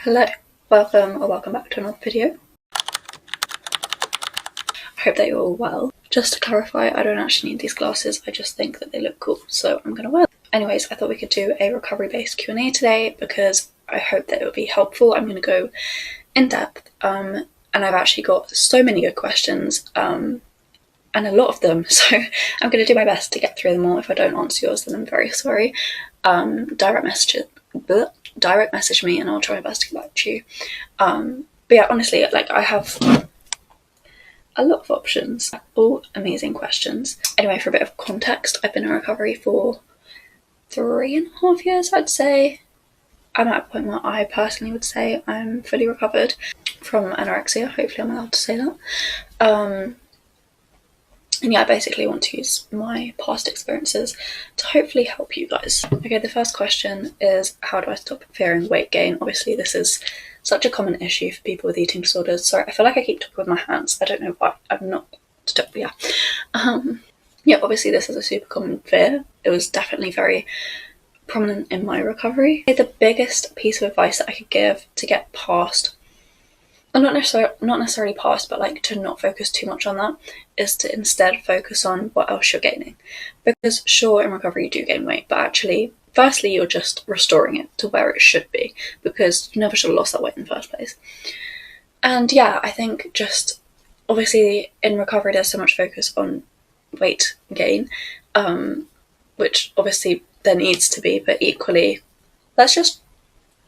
Hello, welcome or welcome back to another video. I hope that you're all well. Just to clarify, I don't actually need these glasses, I just think that they look cool, so I'm gonna wear them. Anyways, I thought we could do a recovery-based Q&A today because I hope that it will be helpful. I'm gonna go in depth, and I've actually got so many good questions, and a lot of them, so I'm gonna do my best to get through them all. If I don't answer yours, then I'm very sorry. Direct message me and I'll try my best to get back to you. But yeah, honestly, like, I have a lot of options, all amazing questions. Anyway, for a bit of context, I've been in recovery for 3.5 years, I'd say. I'm at a point where I personally would say I'm fully recovered from anorexia. Hopefully I'm allowed to say that. And yeah, I basically want to use my past experiences to hopefully help you guys. Okay, the first question is, how do I stop fearing weight gain? Obviously, this is such a common issue for people with eating disorders. Sorry, I feel like I keep talking with my hands. I don't know why. I'm not... Yeah. Yeah, obviously this is a super common fear. It was definitely very prominent in my recovery. The biggest piece of advice that I could give to get past, not necessarily past, but like to not focus too much on that, is to instead focus on what else you're gaining. Because sure, in recovery you do gain weight, but actually, firstly, you're just restoring it to where it should be, because you never should have lost that weight in the first place. And yeah, I think just, obviously in recovery there's so much focus on weight gain, which obviously there needs to be, but equally, let's just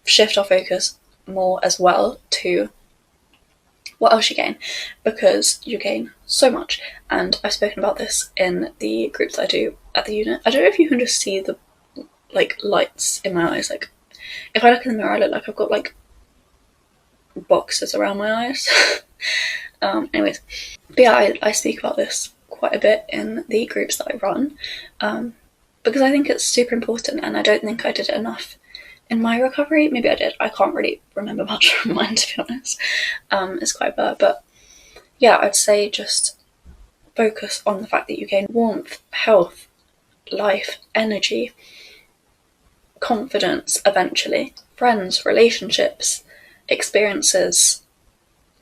shift our focus more as well to what else you gain, because you gain so much. And I've spoken about this in the groups that I do at the unit. I don't know if you can just see the like lights in my eyes. Like, if I look in the mirror, I look like I've got like boxes around my eyes. Anyways, but yeah, I speak about this quite a bit in the groups that I run, because I think it's super important, and I don't think I did it enough in my recovery. Maybe I did, I can't really remember much from mine, to be honest. It's quite a blur, but yeah, I'd say just focus on the fact that you gain warmth, health, life, energy, confidence, eventually, friends, relationships, experiences,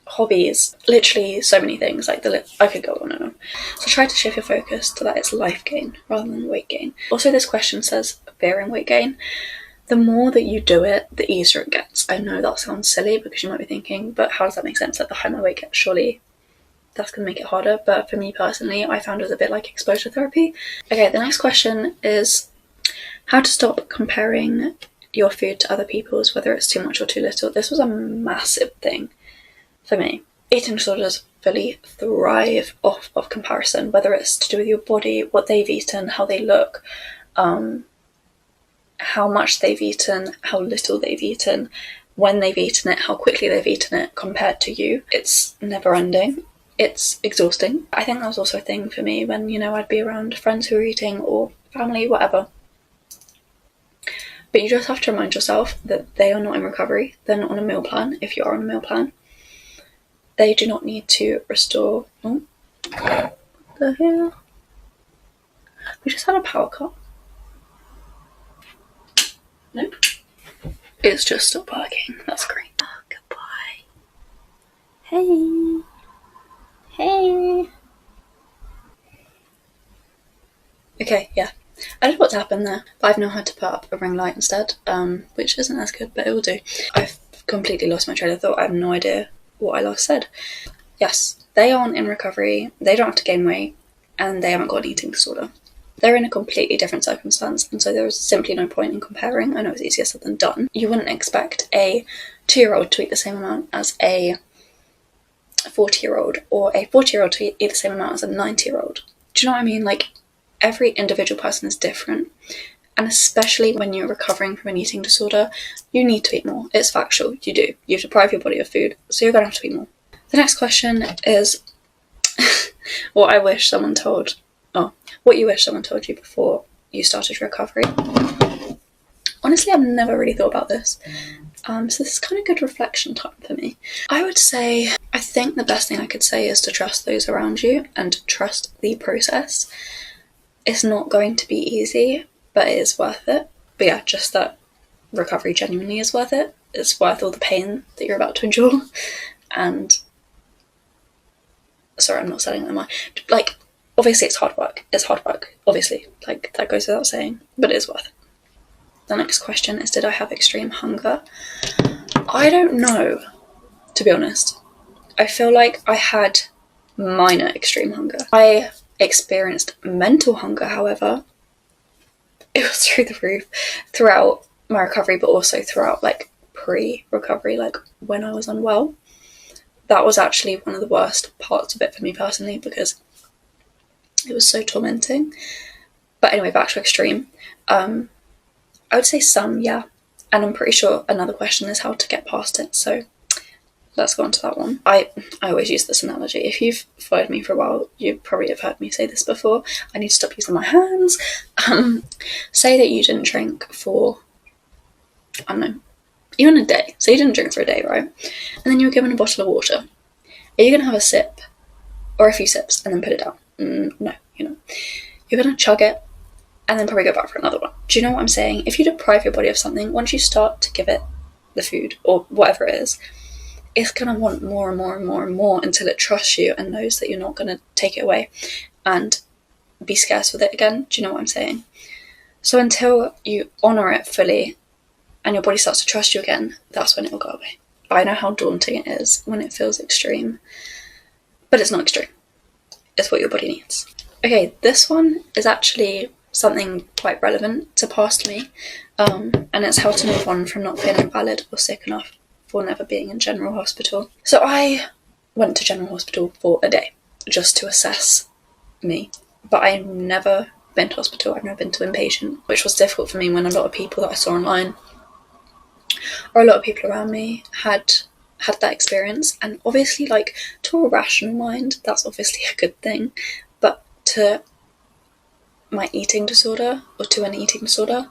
hobbies, literally so many things. Like, I could go on and on. So try to shift your focus to that it's life gain rather than weight gain. Also, this question says fearing weight gain. The more that you do it, the easier it gets. I know that sounds silly because you might be thinking, but how does that make sense? Like, the higher my weight gets, surely that's going to make it harder. But for me personally, I found it was a bit like exposure therapy. Okay, the next question is how to stop comparing your food to other people's, whether it's too much or too little. This was a massive thing for me. Eating disorders fully thrive off of comparison, whether it's to do with your body, what they've eaten, how they look, how much they've eaten, how little they've eaten, when they've eaten it, how quickly they've eaten it compared to you. It's never ending. It's exhausting. I think that was also a thing for me when, you know, I'd be around friends who were eating, or family, whatever. But you just have to remind yourself that they are not in recovery. They're not on a meal plan if you are on a meal plan. They do not need to restore... Oh, what the hell? We just had a power cut. Nope. It's just stopped working. That's great. Oh, goodbye. Hey. Hey. Okay, yeah. I don't know what's happened there, but I've now had to put up a ring light instead, which isn't as good, but it will do. I've completely lost my train of thought. I have no idea what I last said. Yes, they aren't in recovery, they don't have to gain weight, and they haven't got an eating disorder. They're in a completely different circumstance, and so there is simply no point in comparing. I know it's easier said than done. You wouldn't expect a 2-year-old to eat the same amount as a 40-year-old, or a 40-year-old to eat the same amount as a 90-year-old. Do you know what I mean? Like, every individual person is different, and especially when you're recovering from an eating disorder, you need to eat more. It's factual, you do. You've deprived your body of food, so you're going to have to eat more. The next question is what you wish someone told you before you started recovery. Honestly, I've never really thought about this. So this is kind of good reflection time for me. I would say, I think the best thing I could say is to trust those around you and trust the process. It's not going to be easy, but it is worth it. But yeah, just that recovery genuinely is worth it. it's worth all the pain that you're about to endure. And sorry, I'm not selling them. Like, obviously it's hard work. It's hard work, obviously. Like, that goes without saying, but it is worth it. The next question is, did I have extreme hunger? I don't know, to be honest. I feel like I had minor extreme hunger. I experienced mental hunger, however. It was through the roof throughout my recovery, but also throughout, like, pre-recovery, like, when I was unwell. That was actually one of the worst parts of it for me personally, because it was so tormenting. But anyway, back to extreme. I would say some, yeah. And I'm pretty sure another question is how to get past it. So let's go on to that one. I always use this analogy. If you've followed me for a while, you probably have heard me say this before. I need to stop using my hands. Say that you didn't drink for, I don't know, even a day. So you didn't drink for a day, right? And then you were given a bottle of water. Are you going to have a sip or a few sips and then put it down? No, you're not. You're going to chug it and then probably go back for another one. Do you know what I'm saying? If you deprive your body of something, once you start to give it the food or whatever it is, it's going to want more and more and more and more until it trusts you and knows that you're not going to take it away and be scarce with it again. Do you know what I'm saying? So until you honour it fully and your body starts to trust you again, that's when it will go away. I know how daunting it is when it feels extreme, but it's not extreme. It's what your body needs. Okay, this one is actually something quite relevant to past me, and it's how to move on from not feeling valid or sick enough for never being in general hospital. So I went to general hospital for a day just to assess me, but I've never been to hospital. I've never been to inpatient, which was difficult for me when a lot of people that I saw online or a lot of people around me had that experience. And obviously, like, to a rational mind, that's obviously a good thing, but to my eating disorder, or to an eating disorder,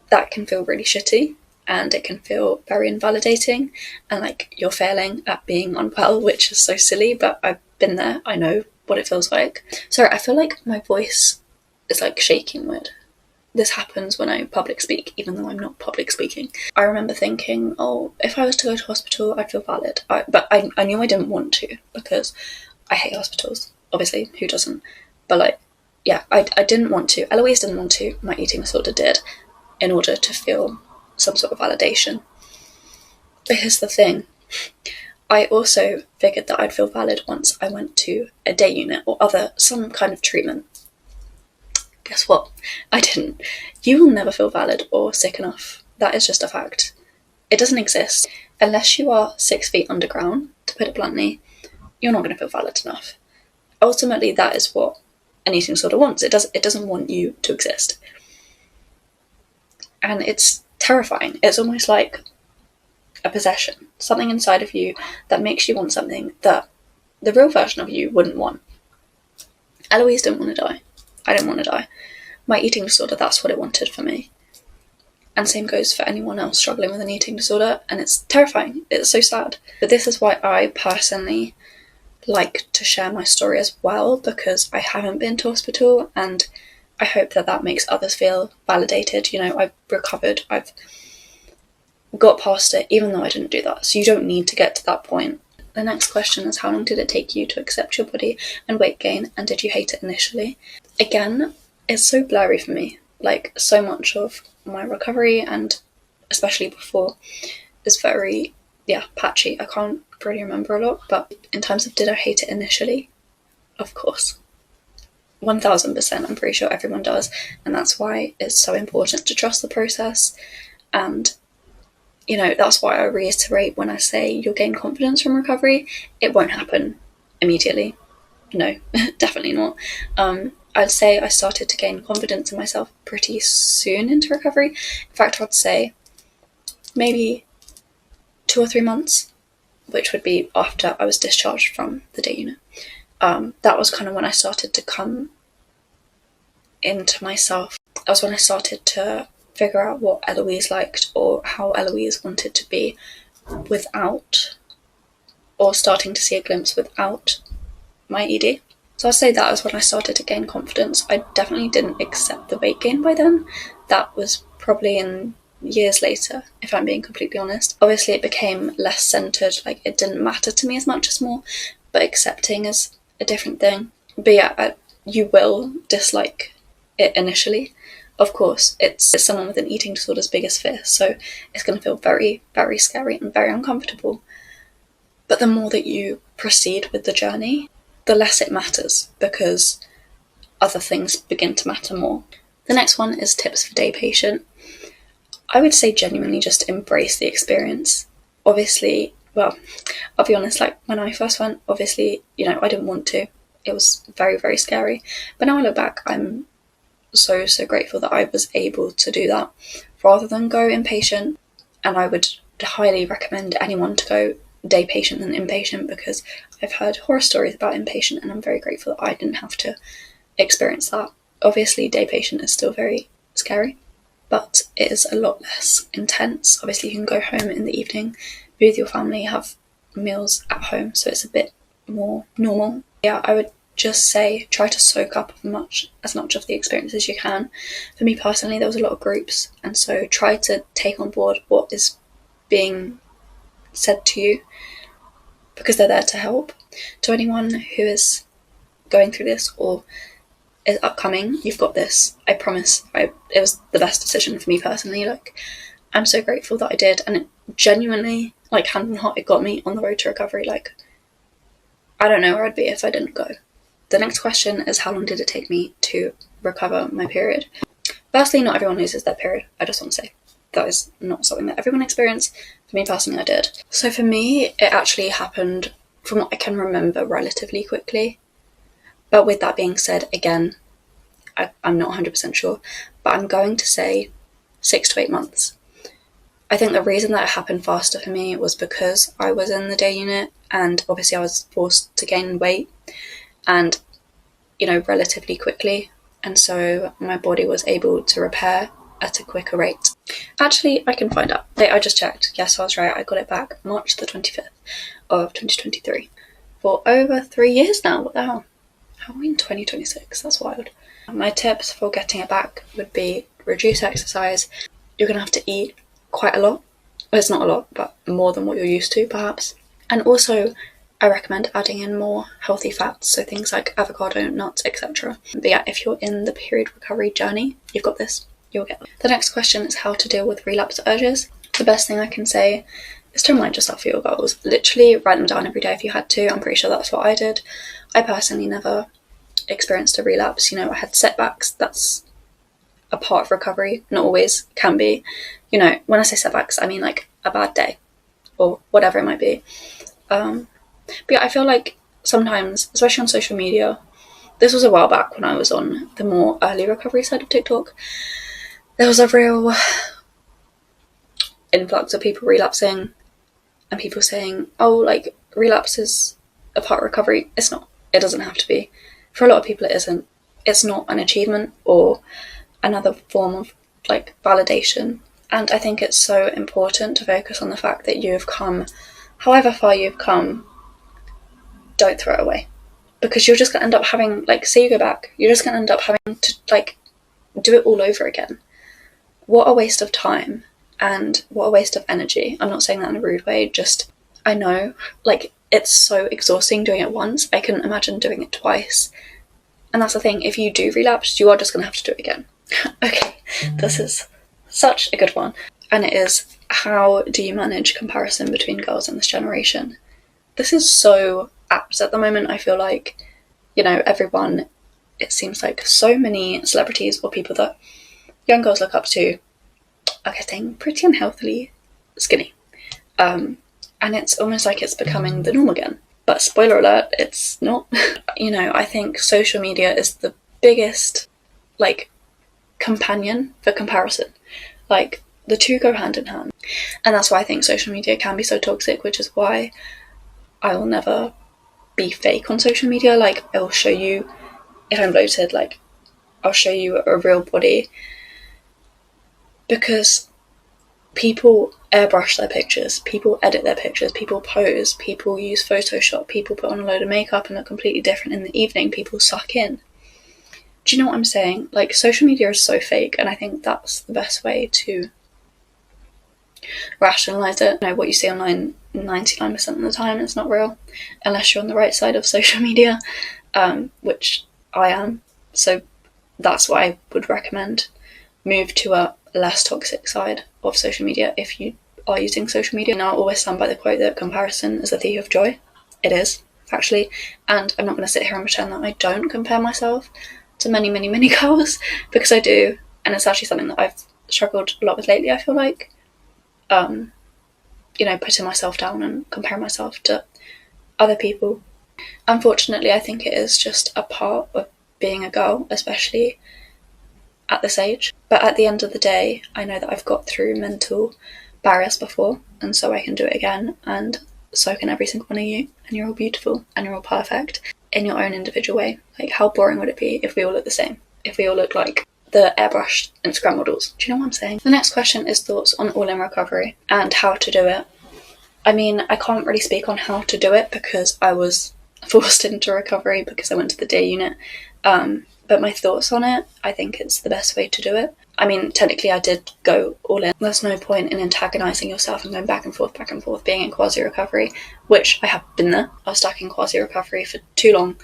that can feel really shitty, and it can feel very invalidating, and like you're failing at being unwell, which is so silly, but I've been there. I know what it feels like. Sorry, I feel like my voice is like shaking weird. This happens when I public speak, even though I'm not public speaking. I remember thinking, oh, if I was to go to hospital, I'd feel valid. But I knew I didn't want to, because I hate hospitals. Obviously, who doesn't? But like, yeah, I didn't want to. Eloise didn't want to. My eating disorder did, in order to feel some sort of validation. But here's the thing. I also figured that I'd feel valid once I went to a day unit or some kind of treatment. Guess what? I didn't. You will never feel valid or sick enough. That is just a fact. It doesn't exist. Unless you are 6 feet underground, to put it bluntly, you're not going to feel valid enough. Ultimately, that is what an eating disorder wants. It doesn't want you to exist. And it's terrifying. It's almost like a possession. Something inside of you that makes you want something that the real version of you wouldn't want. Eloise didn't want to die. I didn't want to die. My eating disorder, that's what it wanted for me. And same goes for anyone else struggling with an eating disorder, and it's terrifying. It's so sad. But this is why I personally like to share my story as well, because I haven't been to hospital, and I hope that makes others feel validated. You know, I've recovered, I've got past it, even though I didn't do that. So you don't need to get to that point. The next question is, how long did it take you to accept your body and weight gain, and did you hate it initially? Again, it's so blurry for me. Like, so much of my recovery, and especially before, is very, patchy. I can't really remember a lot, but in terms of did I hate it initially? Of course. 1000%, I'm pretty sure everyone does, and that's why it's so important to trust the process. And you know, that's why I reiterate when I say you'll gain confidence from recovery. It won't happen immediately. No, definitely not. I'd say I started to gain confidence in myself pretty soon into recovery. In fact, I'd say maybe 2 or 3 months, which would be after I was discharged from the day unit. That was kind of when I started to come into myself. That was when I started to figure out what Eloise liked, or how Eloise wanted to be without, or starting to see a glimpse without my ED. So I'd say that was when I started to gain confidence. I definitely didn't accept the weight gain by then. That was probably in years later, if I'm being completely honest. Obviously it became less centered, like it didn't matter to me as much as more, but accepting is a different thing. But yeah, you will dislike it initially. Of course, it's someone with an eating disorder's biggest fear, so it's going to feel very, very scary and very uncomfortable. But the more that you proceed with the journey, the less it matters, because other things begin to matter more. The next one is tips for day patient. I would say genuinely just embrace the experience. Obviously, well, I'll be honest, like when I first went, obviously, I didn't want to. It was very, very scary. But now I look back, I'm so, so grateful that I was able to do that rather than go inpatient. And I would highly recommend anyone to go day patient than inpatient, because I've heard horror stories about inpatient and I'm very grateful that I didn't have to experience that. Obviously, day patient is still very scary, but it is a lot less intense. Obviously, you can go home in the evening, be with your family, have meals at home, so it's a bit more normal. Yeah, I would just say try to soak up as much of the experience as you can. For me personally, there was a lot of groups, and so try to take on board what is being said to you, because they're there to help. To anyone who is going through this or is upcoming, you've got this. I promise. It was the best decision for me personally. Like, I'm so grateful that I did, and it genuinely, like, hand on heart, it got me on the road to recovery. Like, I don't know where I'd be if I didn't go. The next question is, how long did it take me to recover my period? Firstly, not everyone loses their period. I just want to say that is not something that everyone experienced. For me personally, I did. So for me, it actually happened, from what I can remember, relatively quickly. But with that being said, again, I'm not 100% sure, but I'm going to say 6 to 8 months. I think the reason that it happened faster for me was because I was in the day unit, and obviously I was forced to gain weight, and, relatively quickly. And so my body was able to repair at a quicker rate. Actually, I can find out. I just checked. Yes, I was right. I got it back March the 25th of 2023. For over 3 years now. What the hell? How are we in 2026? That's wild. My tips for getting it back would be reduce exercise. You're going to have to eat quite a lot. Well, it's not a lot, but more than what you're used to, perhaps. And also, I recommend adding in more healthy fats, so things like avocado, nuts, etc. But yeah, if you're in the period recovery journey, you've got this. You'll get it. The next question is how to deal with relapse urges. The best thing I can say is to remind yourself of your goals. Literally write them down every day if you had to. I'm pretty sure that's what I did. I personally never experienced a relapse. I had setbacks. That's a part of recovery. Not always, can be. When I say setbacks, I mean like a bad day or whatever it might be. But yeah, I feel like sometimes, especially on social media, this was a while back when I was on the more early recovery side of TikTok, there was a real influx of people relapsing and people saying, oh, like, relapse is a part of recovery. It's not. It doesn't have to be. For a lot of people, it isn't. It's not an achievement or another form of, like, validation. And I think it's so important to focus on the fact that you have come, however far you've come, don't throw it away. Because you're just going to end up having, like, say you go back, you're just going to end up having to, like, do it all over again. What a waste of time and what a waste of energy. I'm not saying that in a rude way, just, I know, like, it's so exhausting doing it once. I couldn't imagine doing it twice. And that's the thing, if you do relapse, you are just going to have to do it again. Okay, this is such a good one. And it is, how do you manage comparison between girls in this generation? This is so apt at the moment. I feel like, everyone, it seems like so many celebrities or people that young girls look up to are getting pretty unhealthily skinny. And it's almost like it's becoming the norm again. But spoiler alert, it's not. I think social media is the biggest, like, companion for comparison. Like, the two go hand in hand. And that's why I think social media can be so toxic, which is why I will never be fake on social media. Like, I will show you, if I'm bloated, like, I'll show you a real body. Because people airbrush their pictures, people edit their pictures, people pose, people use Photoshop, people put on a load of makeup and look completely different in the evening, people suck in. Do you know what I'm saying? Like, social media is so fake, and I think that's the best way to rationalise it. You know, what you see online 99% of the time is not real, unless you're on the right side of social media, which I am. So that's what I would recommend. Move to a less toxic side of social media if you are using social media. Now, I always stand by the quote that comparison is the thief of joy. It is, actually. And I'm not going to sit here and pretend that I don't compare myself to many, many, many girls, because I do. And it's actually something that I've struggled a lot with lately, I feel like. You know, putting myself down and comparing myself to other people. Unfortunately, I think it is just a part of being a girl, especially at this age. But at the end of the day, I know that I've got through mental barriers before, and so I can do it again, and so can every single one of you. And you're all beautiful, and you're all perfect in your own individual way. Like, how boring would it be if we all looked the same? If we all looked like the airbrushed Instagram models? Do you know what I'm saying? The next question is thoughts on all-in recovery and how to do it. I mean, I can't really speak on how to do it because I was forced into recovery because I went to the day unit. But my thoughts on it, I think it's the best way to do it. I mean, technically I did go all in. There's no point in antagonising yourself and going back and forth, being in quasi-recovery, which I have been there. I was stuck in quasi-recovery for too long,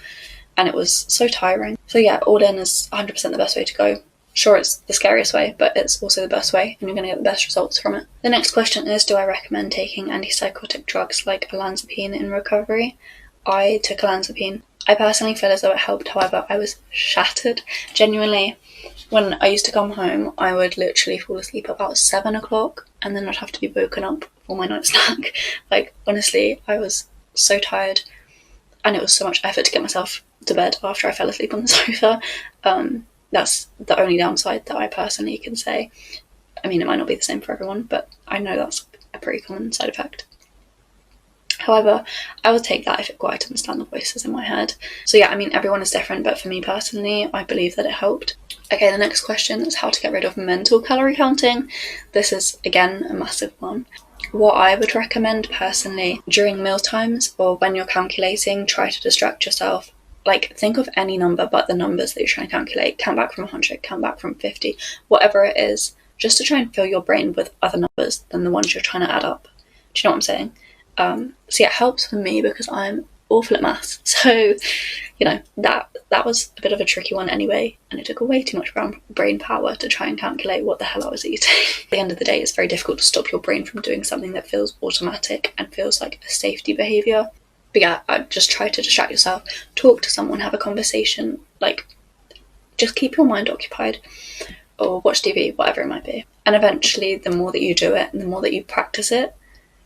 and it was so tiring. So yeah, all in is 100% the best way to go. Sure, it's the scariest way, but it's also the best way, and you're going to get the best results from it. The next question is, do I recommend taking antipsychotic drugs like olanzapine in recovery? I took olanzapine. I personally feel as though it helped, however, I was shattered. Genuinely, when I used to come home, I would literally fall asleep about 7 o'clock, and then I'd have to be woken up for my night snack. Like, honestly, I was so tired, and it was so much effort to get myself to bed after I fell asleep on the sofa. That's the only downside that I personally can say. I mean, it might not be the same for everyone, but I know that's a pretty common side effect. However, I would take that if it quietened down the voices in my head. So yeah, I mean, everyone is different, but for me personally, I believe that it helped. Okay, the next question is how to get rid of mental calorie counting. This is, again, a massive one. What I would recommend personally, during meal times or when you're calculating, try to distract yourself. Like, think of any number but the numbers that you're trying to calculate. Count back from 100, count back from 50, whatever it is, just to try and fill your brain with other numbers than the ones you're trying to add up. Do you know what I'm saying? So yeah, it helps for me because I'm awful at maths. So, you know, that was a bit of a tricky one anyway, and it took way too much brain power to try and calculate what the hell I was eating. At the end of the day, it's very difficult to stop your brain from doing something that feels automatic and feels like a safety behaviour. But yeah, I'd just try to distract yourself, talk to someone, have a conversation, like, just keep your mind occupied, or watch TV, whatever it might be. And eventually, the more that you do it, and the more that you practice it,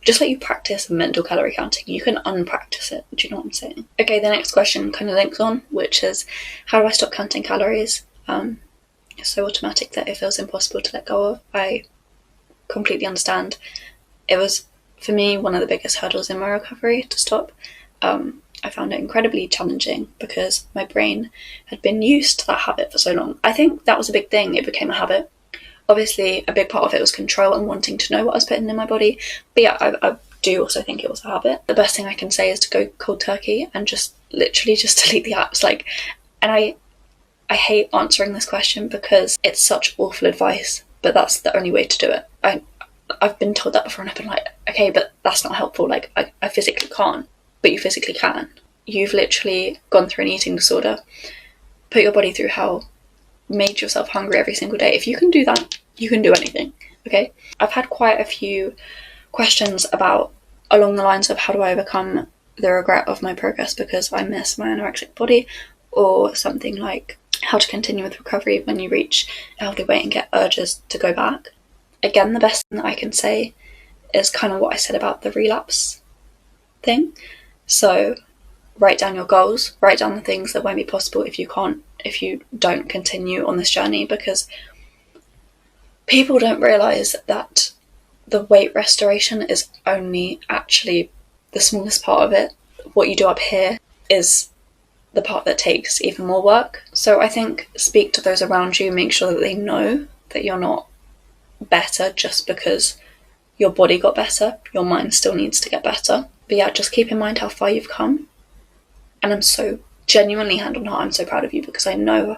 just like you practice mental calorie counting, you can unpractice it. Do you know what I'm saying? Okay, the next question kind of links on, which is, how do I stop counting calories? It's so automatic that it feels impossible to let go of. I completely understand. It was, for me, one of the biggest hurdles in my recovery to stop. I found it incredibly challenging because my brain had been used to that habit for so long. I think that was a big thing. It became a habit. Obviously, a big part of it was control and wanting to know what I was putting in my body. But yeah, I do also think it was a habit. The best thing I can say is to go cold turkey and just literally just delete the apps. And I hate answering this question because it's such awful advice, but that's the only way to do it. I've been told that before and I've been like, okay, but that's not helpful. Like, I physically can't. But you physically can. You've literally gone through an eating disorder, put your body through hell, made yourself hungry every single day. If you can do that, you can do anything, okay? I've had quite a few questions about, along the lines of how do I overcome the regret of my progress because I miss my anorexic body, or something like how to continue with recovery when you reach a healthy weight and get urges to go back. Again, the best thing that I can say is kind of what I said about the relapse thing. So write down your goals, write down the things that won't be possible if you don't continue on this journey, because people don't realise that the weight restoration is only actually the smallest part of it. What you do up here is the part that takes even more work. So I think speak to those around you, make sure that they know that you're not better just because your body got better. Your mind still needs to get better. But yeah, just keep in mind how far you've come. And I'm so genuinely, hand on heart, I'm so proud of you because I know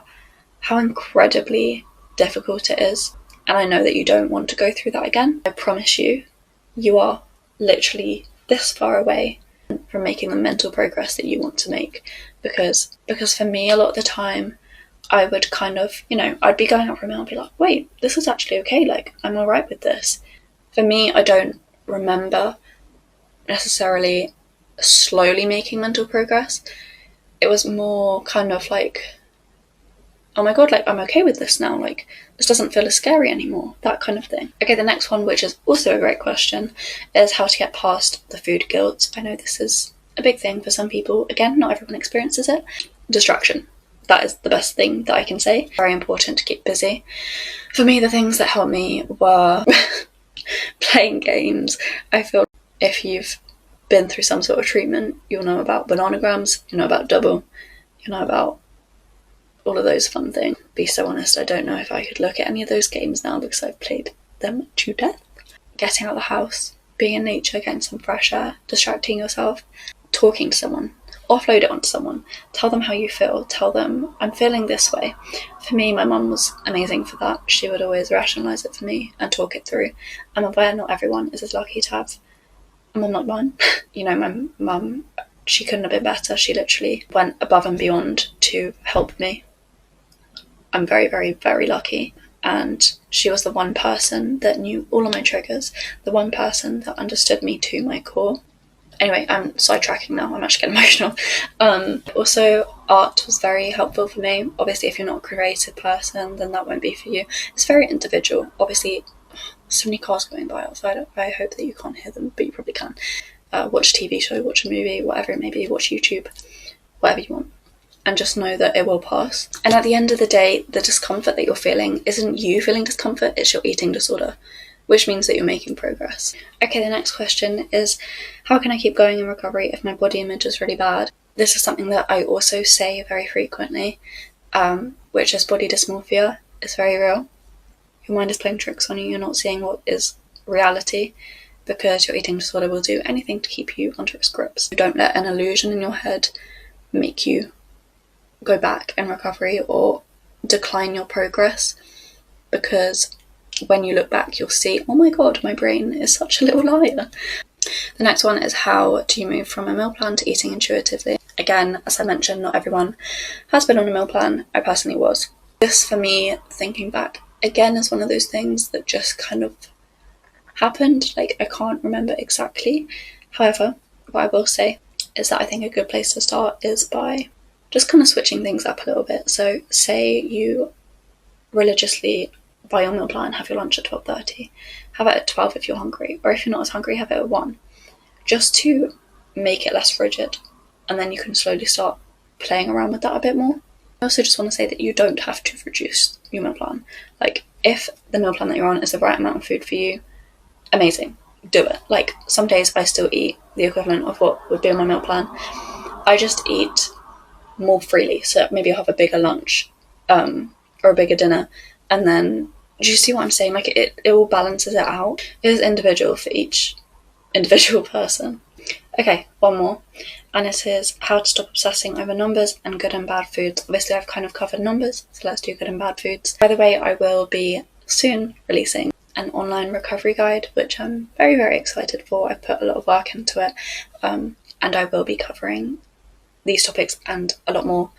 how incredibly difficult it is. and I know that you don't want to go through that again. I promise you, you are literally this far away from making the mental progress that you want to make. Because for me, a lot of the time, I would kind of, I'd be going out for a meal and be like, wait, this is actually okay, like, I'm alright with this. For me, I don't remember necessarily slowly making mental progress. It was more kind of like, oh my god, like, I'm okay with this now, like, this doesn't feel as scary anymore, that kind of thing. Okay, the next one, which is also a great question, is how to get past the food guilt. I know this is a big thing for some people. Again, not everyone experiences it. Distraction. That is the best thing that I can say. Very important to keep busy. For me, the things that helped me were playing games. I feel if you've been through some sort of treatment, you'll know about Bananagrams, you'll know about Double, you'll know about all of those fun things. Be so honest, I don't know if I could look at any of those games now because I've played them to death. Getting out of the house, being in nature, getting some fresh air, distracting yourself, talking to someone, offload it onto someone, tell them how you feel, tell them, I'm feeling this way. For me, my mum was amazing for that. She would always rationalise it for me and talk it through. I'm aware not everyone is as lucky to have a mum like mine. My mum, she couldn't have been better. She literally went above and beyond to help me. I'm very, very, very lucky. And she was the one person that knew all of my triggers, the one person that understood me to my core. Anyway, I'm sidetracking now, I'm actually getting emotional. Also, art was very helpful for me. Obviously, if you're not a creative person, then that won't be for you. It's very individual. Obviously, so many cars going by outside. I hope that you can't hear them, but you probably can. Watch a TV show, watch a movie, whatever it may be, watch YouTube, whatever you want. And just know that it will pass. And at the end of the day, the discomfort that you're feeling isn't you feeling discomfort, it's your eating disorder, which means that you're making progress. Okay, the next question is, how can I keep going in recovery if my body image is really bad? This is something that I also say very frequently, which is body dysmorphia is very real. Your mind is playing tricks on you, you're not seeing what is reality, because your eating disorder will do anything to keep you under its grips. Don't let an illusion in your head make you go back in recovery or decline your progress, because when you look back you'll see, oh my god, my brain is such a little liar. The next one is, how do you move from a meal plan to eating intuitively? Again, as I mentioned, not everyone has been on a meal plan. I personally was. This, for me, thinking back, again, is one of those things that just kind of happened. Like, I can't remember exactly. However, what I will say is that I think a good place to start is by just kind of switching things up a little bit. So say you religiously, by your meal plan, have your lunch at 12:30. Have it at 12 if you're hungry, or if you're not as hungry, have it at 1. Just to make it less rigid, and then you can slowly start playing around with that a bit more. I also just want to say that you don't have to reduce your meal plan. Like, if the meal plan that you're on is the right amount of food for you, amazing, do it. Like, some days I still eat the equivalent of what would be on my meal plan. I just eat more freely, so maybe I'll have a bigger lunch or a bigger dinner, and then, do you see what I'm saying? Like, it all balances it out. It is individual for each individual person. Okay, one more, and it is how to stop obsessing over numbers and good and bad foods. Obviously, I've kind of covered numbers, so let's do good and bad foods. By the way, I will be soon releasing an online recovery guide, which I'm very, very excited for. I've put a lot of work into it, and I will be covering these topics and a lot more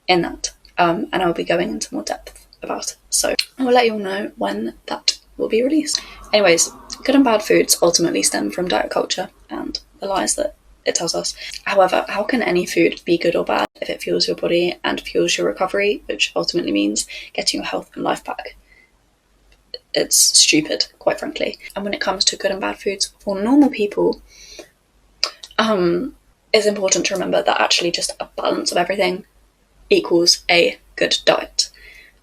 in that, and I'll be going into more depth about it. So I will let you all know when that will be released. Anyways, good and bad foods ultimately stem from diet culture and the lies that it tells us. However, how can any food be good or bad if it fuels your body and fuels your recovery, which ultimately means getting your health and life back? It's stupid, quite frankly. And when it comes to good and bad foods for normal people, it's important to remember that actually just a balance of everything equals a good diet,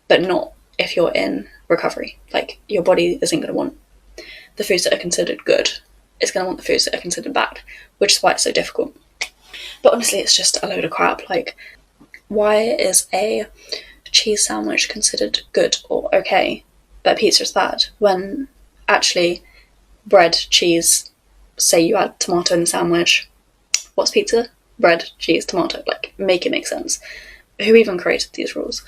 but not if you're in recovery. Like, your body isn't going to want the foods that are considered good, it's going to want the foods that are considered bad, which is why it's so difficult. But honestly, it's just a load of crap. Like, why is a cheese sandwich considered good or okay, but pizza is bad, when actually bread, cheese, say you add tomato in the sandwich, what's pizza? Bread, cheese, tomato. Like, make it make sense. Who even created these rules?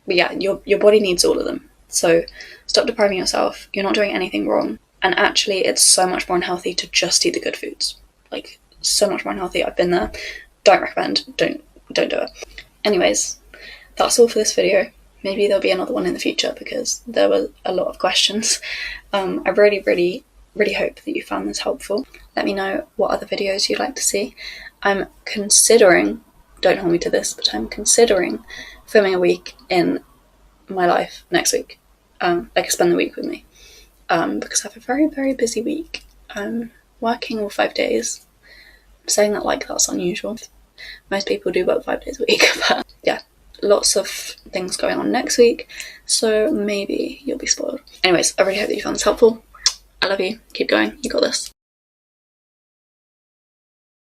But yeah, your body needs all of them. So stop depriving yourself. You're not doing anything wrong. And actually, it's so much more unhealthy to just eat the good foods. Like, so much more unhealthy. I've been there. Don't recommend. Don't do it. Anyways, that's all for this video. Maybe there'll be another one in the future because there were a lot of questions. I really, really, really hope that you found this helpful. Let me know what other videos you'd like to see. I'm considering, don't hold me to this, but I'm considering filming a week in my life next week. Like, spend the week with me. Because I have a very, very busy week. I'm working all 5 days. I'm saying that like that's unusual. Most people do work 5 days a week, but yeah, lots of things going on next week, so maybe you'll be spoiled. Anyways, I really hope that you found this helpful. I love you. Keep going. You got this.